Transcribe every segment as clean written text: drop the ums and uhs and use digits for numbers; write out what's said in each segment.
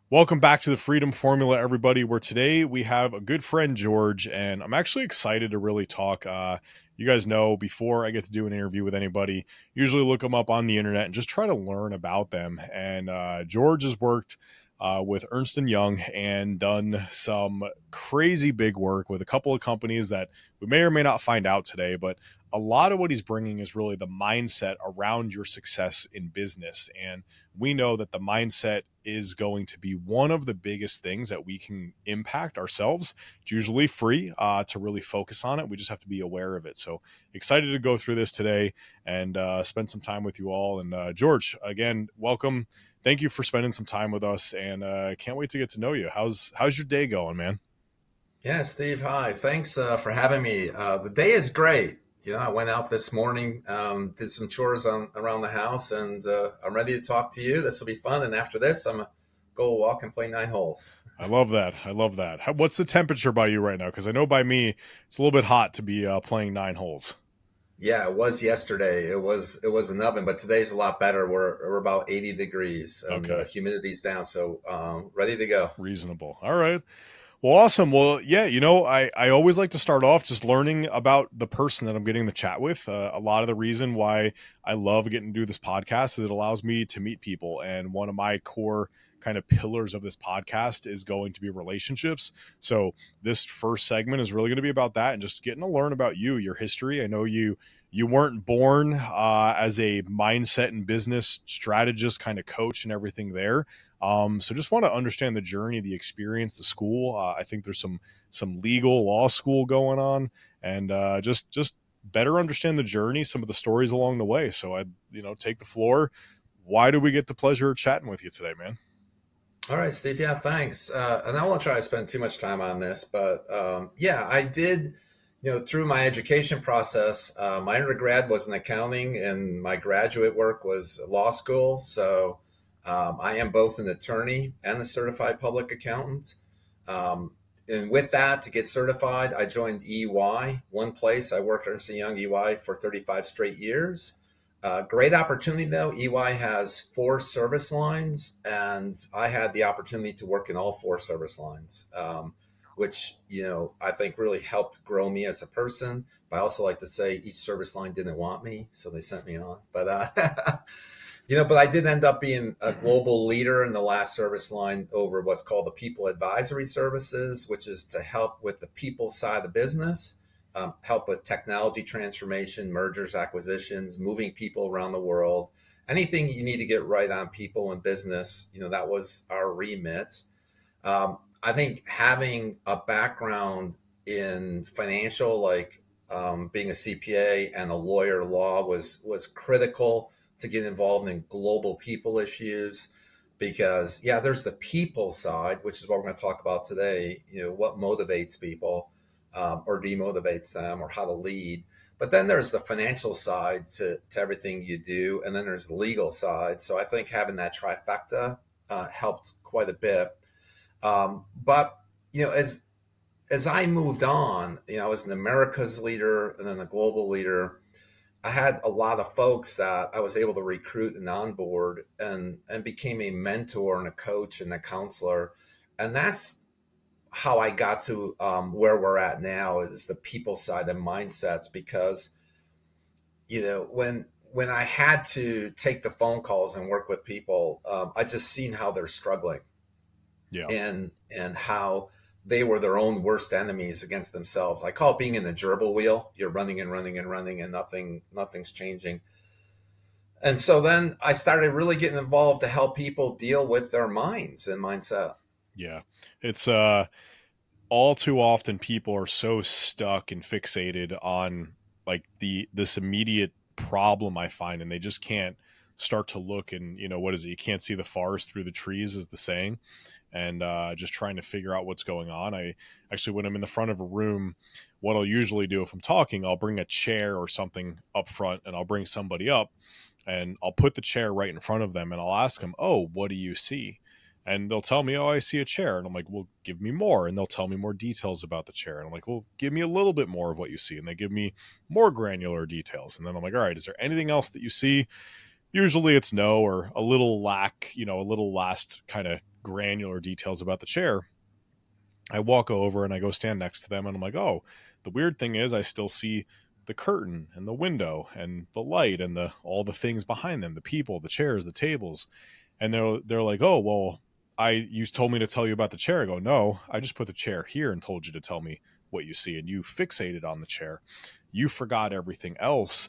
Welcome back to the Freedom Formula, everybody. Where today we have a good friend, George, and I'm actually excited to really talk. You guys know before I get to do an interview with anybody, usually look them up on the internet and just try to learn about them. And George has worked with Ernst Young and done some crazy big work with a couple of companies that we may or may not find out today, but a lot of what he's bringing is really the mindset around your success in business. And we know that the mindset is going to be one of the biggest things that we can impact ourselves. It's usually free to really focus on it. We just have to be aware of it. So excited to go through this today and spend some time with you all. And George, again, welcome. Thank you for spending some time with us, and can't wait to get to know you. How's your day going, man? Yeah, Steve, hi. Thanks for having me. The day is great. I went out this morning, did some chores around the house, and I'm ready to talk to you. This will be fun. And after this, I'm going to go walk and play nine holes. I love that. I love that. What's the temperature by you right now? Because I know by me, it's a little bit hot to be playing nine holes. Yeah, it was yesterday. It was an oven, but today's a lot better. We're about 80 degrees and Okay, humidity's down, so ready to go. reasonable. All right. Well, awesome. Well, yeah, I always like to start off just learning about the person that I'm getting to chat with. A lot of the reason why I love getting to do this podcast is it allows me to meet people. And one of my core kind of pillars of this podcast is going to be relationships. So this first segment is really going to be about that and just getting to learn about you, your history. I know you weren't born as a mindset and business strategist kind of coach and everything there. So just want to understand the journey, the experience, the school. I think there's some legal law school going on, and just better understand the journey, some of the stories along the way. So I take the floor. Why do we get the pleasure of chatting with you today, man? All right, Steve. Yeah, thanks. And I won't try to spend too much time on this, but yeah, I did. Through my education process, my undergrad was in accounting, and my graduate work was law school. So I am both an attorney and a certified public accountant. Um, and with that, to get certified, I joined EY. One place I worked at Ernst Young EY for 35 straight years. Great opportunity though. EY has four service lines, and I had the opportunity to work in all four service lines, which I think really helped grow me as a person. But I also like to say each service line didn't want me, so they sent me on. But but I did end up being a global leader in the last service line over what's called the People Advisory Services, which is to help with the people side of business, help with technology transformation, mergers, acquisitions, moving people around the world. Anything you need to get right on people and business, that was our remit. I think having a background in financial, like being a CPA and a lawyer law, was critical to get involved in global people issues because yeah, there's the people side, which is what we're going to talk about today. What motivates people or demotivates them, or how to lead. But then there's the financial side to everything you do, and then there's the legal side. So I think having that trifecta helped quite a bit. But as I moved on, I was an America's leader and then a global leader. I had a lot of folks that I was able to recruit and onboard, and became a mentor and a coach and a counselor. And that's how I got to where we're at now, is the people side and mindsets. Because when I had to take the phone calls and work with people, I just seen how they're struggling, Yeah. and how they were their own worst enemies against themselves. I call it being in the gerbil wheel. You're running and running and running, and nothing's changing. And so then I started really getting involved to help people deal with their minds and mindset. Yeah. It's all too often people are so stuck and fixated on like this immediate problem I find, and they just can't start to look and what is it? You can't see the forest through the trees, is the saying. And just trying to figure out what's going on. I actually, when I'm in the front of a room, what I'll usually do if I'm talking, I'll bring a chair or something up front, and I'll bring somebody up, and I'll put the chair right in front of them, and I'll ask them, "Oh, what do you see?" And they'll tell me, "Oh, I see a chair." And I'm like, "Well, give me more." And they'll tell me more details about the chair. And I'm like, "Well, give me a little bit more of what you see." And they give me more granular details. And then I'm like, "All right, is there anything else that you see?" Usually it's no, or a little lack, a little last kind of granular details about the chair, I walk over and I go stand next to them and I'm like, oh, the weird thing is I still see the curtain and the window and the light and the all the things behind them, the people, the chairs, the tables. And they're like, oh, well, you told me to tell you about the chair. I go, no, I just put the chair here and told you to tell me what you see, and you fixated on the chair. You forgot everything else.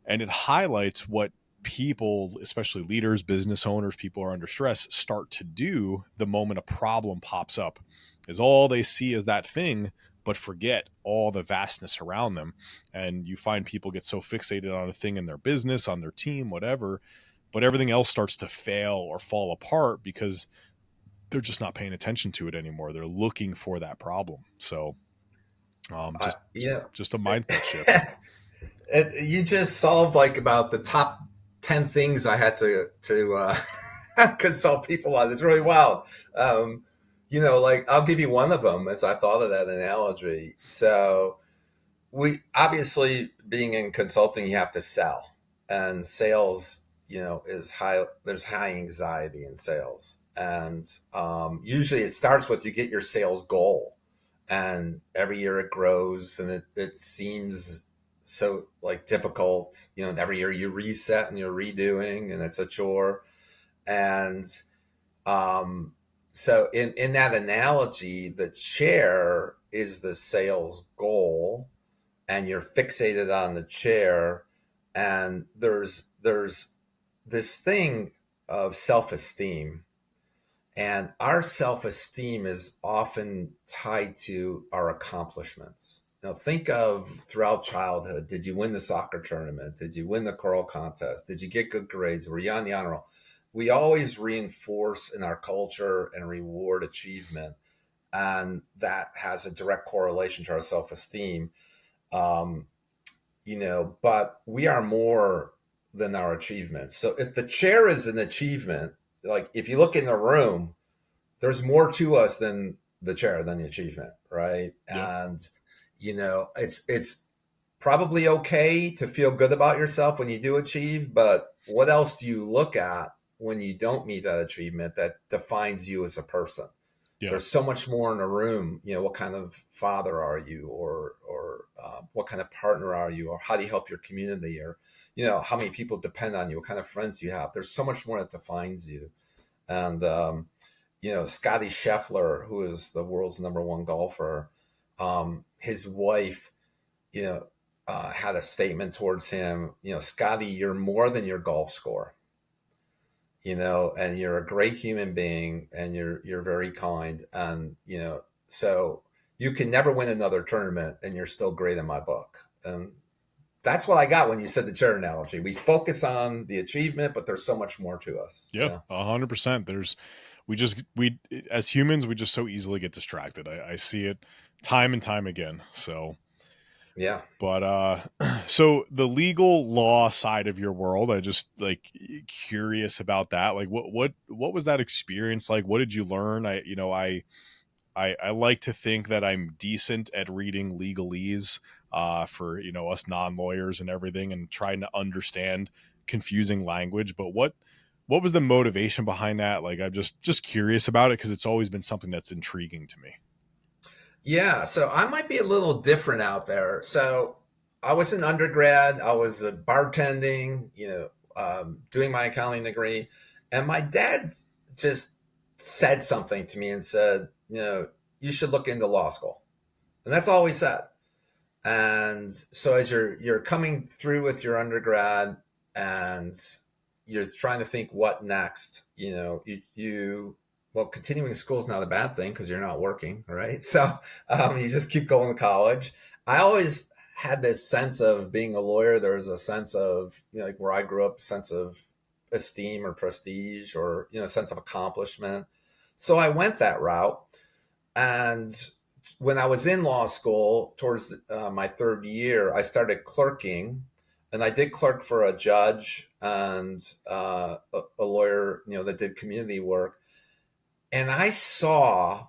And it highlights what people, especially leaders, business owners, people who are under stress, start to do the moment a problem pops up, is all they see is that thing, but forget all the vastness around them. And you find people get so fixated on a thing in their business, on their team, whatever, but everything else starts to fail or fall apart because they're just not paying attention to it anymore. They're looking for that problem. So I, yeah. just a mindset shift. You just solved like about the top 10 things I had to consult people on. It's really wild. Like I'll give you one of them as I thought of that analogy. So we obviously being in consulting, you have to sell, and sales, is high. There's high anxiety in sales, and usually it starts with you get your sales goal, and every year it grows, and it seems so like difficult. Every year you reset and you're redoing, and it's a chore. And so in that analogy, the chair is the sales goal, and you're fixated on the chair, and there's this thing of self-esteem, and our self-esteem is often tied to our accomplishments. Think of throughout childhood. Did you win the soccer tournament? Did you win the choral contest? Did you get good grades? Were you on the honor roll? We always reinforce in our culture and reward achievement, and that has a direct correlation to our self-esteem. um, but we are more than our achievements. So if the chair is an achievement, like if you look in the room, there's more to us than the chair, than the achievement, right? Yep. And it's probably okay to feel good about yourself when you do achieve, but what else do you look at when you don't meet that achievement that defines you as a person? Yep. There's so much more in a room. What kind of father are you, or what kind of partner are you, or how do you help your community, or how many people depend on you, what kind of friends do you have? There's so much more that defines you. And Scotty Scheffler, who is the world's number one golfer, his wife, had a statement towards him. Scotty, you're more than your golf score. And you're a great human being, and you're very kind, and so you can never win another tournament, and you're still great in my book. And that's what I got when you said the chair analogy. We focus on the achievement, but there's so much more to us. Yeah, 100%. We as humans, we just so easily get distracted. I see it time and time again. So Yeah. but so the legal law side of your world, I just like curious about that. Like what was that experience like? What did you learn? I like to think that I'm decent at reading legalese for us non-lawyers and everything, and trying to understand confusing language. But what was the motivation behind that? Like I'm just curious about it because it's always been something that's intriguing to me. Yeah, so I might be a little different out there. So I was an undergrad. I was bartending, doing my accounting degree, and my dad just said something to me and said, you should look into law school, and that's all he said. And so as you're coming through with your undergrad, and you're trying to think what next, well, continuing school is not a bad thing because you're not working, right? So you just keep going to college. I always had this sense of being a lawyer. There was a sense of, like where I grew up, a sense of esteem or prestige, or, a sense of accomplishment. So I went that route. And when I was in law school, towards my third year, I started clerking. And I did clerk for a judge and a lawyer, that did community work. And I saw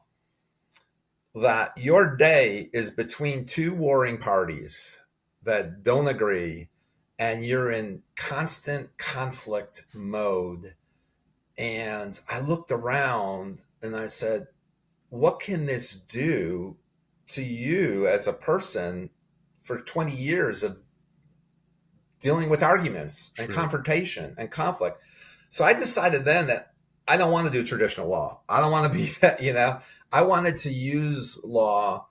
that your day is between two warring parties that don't agree, and you're in constant conflict mode. And I looked around and I said, what can this do to you as a person for 20 years of dealing with arguments and Sure. confrontation and conflict? So I decided then that I don't want to do traditional law. I don't want to be that, I wanted to use law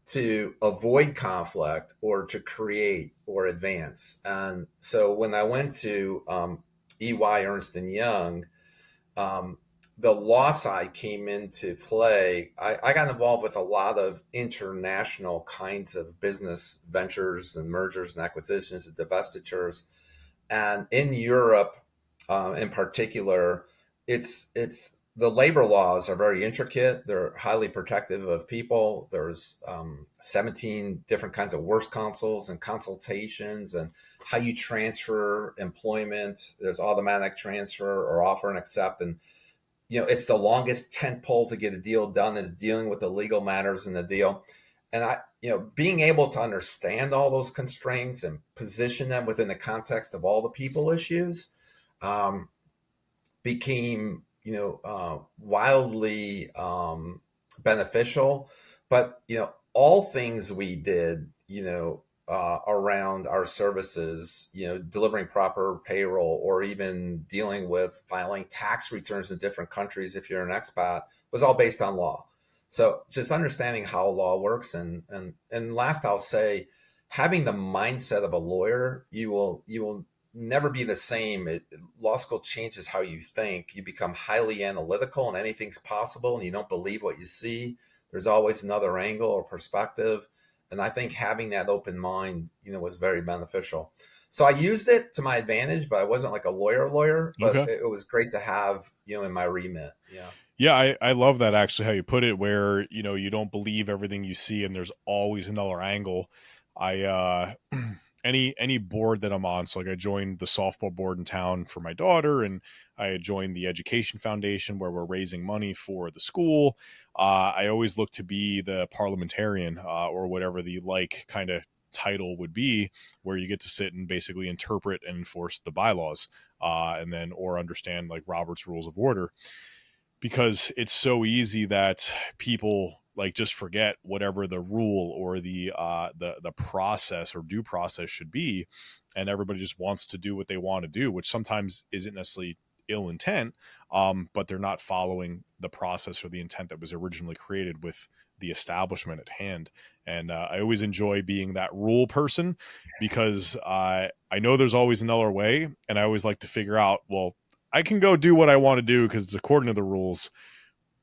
to avoid conflict or to create or advance. And so when I went to EY Ernst and Young, um, the law side came into play. I got involved with a lot of international kinds of business ventures and mergers and acquisitions and divestitures. And in Europe, in particular, it's the labor laws are very intricate. They're highly protective of people. There's 17 different kinds of works councils and consultations, and how you transfer employment. There's automatic transfer or offer and accept, and it's the longest tent pole to get a deal done is dealing with the legal matters in the deal. And being able to understand all those constraints and position them within the context of all the people issues, um, became, wildly beneficial. But, all things we did, around our services, delivering proper payroll or even dealing with filing tax returns in different countries if you're an expat, was all based on law. So just understanding how law works, and last I'll say, having the mindset of a lawyer, you will never be the same. Law school changes how you think. You become highly analytical, and anything's possible, and you don't believe what you see. There's always another angle or perspective. And I think having that open mind, was very beneficial. So I used it to my advantage, but I wasn't like a lawyer, but Okay. it was great to have, in my remit. Yeah. Yeah, I love that actually how you put it, where you don't believe everything you see and there's always another angle. I any board that I'm on, so like I joined the softball board in town for my daughter, and I joined the education foundation where we're raising money for the school. I always look to be the parliamentarian, or whatever the like kind of title would be, where you get to sit and basically interpret and enforce the bylaws, and then or understand like Robert's rules of order, because it's so easy that people like just forget whatever the rule or the process or due process should be, and everybody just wants to do what they want to do, which sometimes isn't necessarily ill intent, but they're not following the process or the intent that was originally created with the establishment at hand. And I always enjoy being that rule person, because I know there's always another way, and I always like to figure out, well, I can go do what I want to do because it's according to the rules.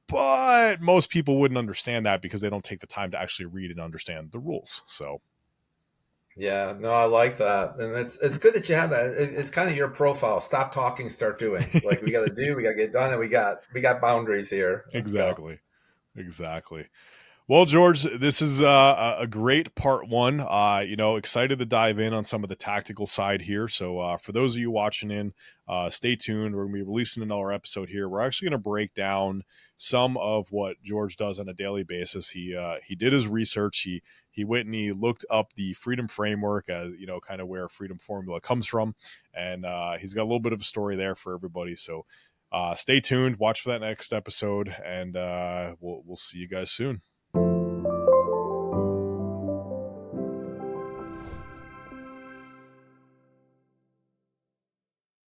But most people wouldn't understand that because they don't take the time to actually read and understand the rules. So, Yeah, no, I like that, and it's good that you have that. It's kind of your profile. Stop talking, start doing. Like we got to do, we got to get done, and we got boundaries here. Let's go. exactly. Exactly. Well, George, this is a great part one. Excited to dive in on some of the tactical side here. So, for those of you watching in, stay tuned. We're going to be releasing another episode here. We're actually going to break down some of what George does on a daily basis. He did his research. He went and he looked up the Freedom Framework, as kind of where Freedom Formula comes from, and he's got a little bit of a story there for everybody. So, stay tuned. Watch for that next episode, and we'll see you guys soon.